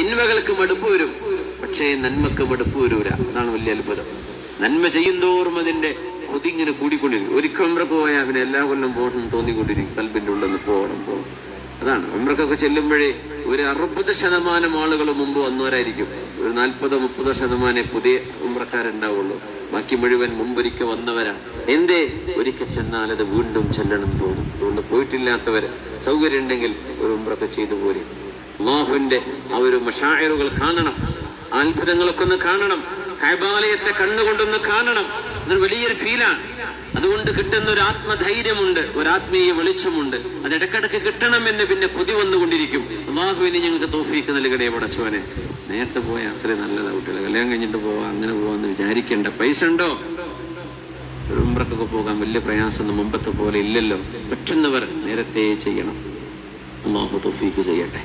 തിന്മകൾക്ക് മടുപ്പ് വരും, പക്ഷേ നന്മക്ക് മടുപ്പ് വരൂല. അതാണ് വലിയ അത്ഭുതം. നന്മ ചെയ്യുന്തോറും അതിന്റെ കൊതിങ്ങനെ കൂടിക്കൊണ്ടിരിക്കും. ഒരിക്കൽ ഉംറക്ക് പോയാൽ പിന്നെ എല്ലാ കൊല്ലം പോകണം തോന്നിക്കൊണ്ടിരിക്കും, കൽബിന്റെ ഉള്ളിൽ നിന്ന് പോകണം. അതാണ് ഉംറക്കൊക്കെ ചെല്ലുമ്പോഴേ ഒരു 60% ആളുകൾ മുമ്പ് വന്നവരായിരിക്കും. ഒരു 40-30% പുതിയ ഉംറക്കാരുണ്ടാവുള്ളൂ. ബാക്കി മുഴുവൻ മുമ്പൊരിക്കൽ വന്നവരാണ്. എന്തേ? ഒരിക്കൽ ചെന്നാൽ അത് വീണ്ടും ചെല്ലണം തോന്നും. അതുകൊണ്ട് പോയിട്ടില്ലാത്തവര് സൗകര്യം ഉണ്ടെങ്കിൽ ഒരു ഉംറൊക്കെ ചെയ്തു പോരും. അല്ലാഹുവിന്റെ ആ ഒരു മശാഇറുകൾ കാണണം, അത്ഭുതങ്ങളൊക്കെ ഒന്ന് കാണണം, കഅബാലയത്തെ കണ്ണുകൊണ്ടൊന്ന് കാണണം. അതൊരു വലിയൊരു ഫീലാണ്. അതുകൊണ്ട് കിട്ടുന്ന ഒരു ആത്മധൈര്യമുണ്ട്, ഒരു ആത്മീയ വെളിച്ചമുണ്ട്. അത് ഇടക്കിടക്ക് കിട്ടണമെന്ന് പിന്നെ കൊതി വന്നുകൊണ്ടിരിക്കും. അല്ലാഹുവിനെ ഞങ്ങൾക്ക് തൗഫീഖ് നൽകണേ പടച്ചവനെ. നേരത്തെ പോയാൽ അത്രയും നല്ലതാവട്ടില്ല. കല്യാണം കഴിഞ്ഞിട്ട് പോവാം, അങ്ങനെ പോവാന്ന് വിചാരിക്കേണ്ട. പൈസ ഉണ്ടോ? ഒരു ഉംറക്കൊക്കെ പോകാൻ വലിയ പ്രയാസമൊന്നും മുമ്പത്തെ പോലെ ഇല്ലല്ലോ. പറ്റുന്നവർ നേരത്തെ ചെയ്യണം. അല്ലാഹു തൗഫീഖ് ചെയ്യട്ടെ.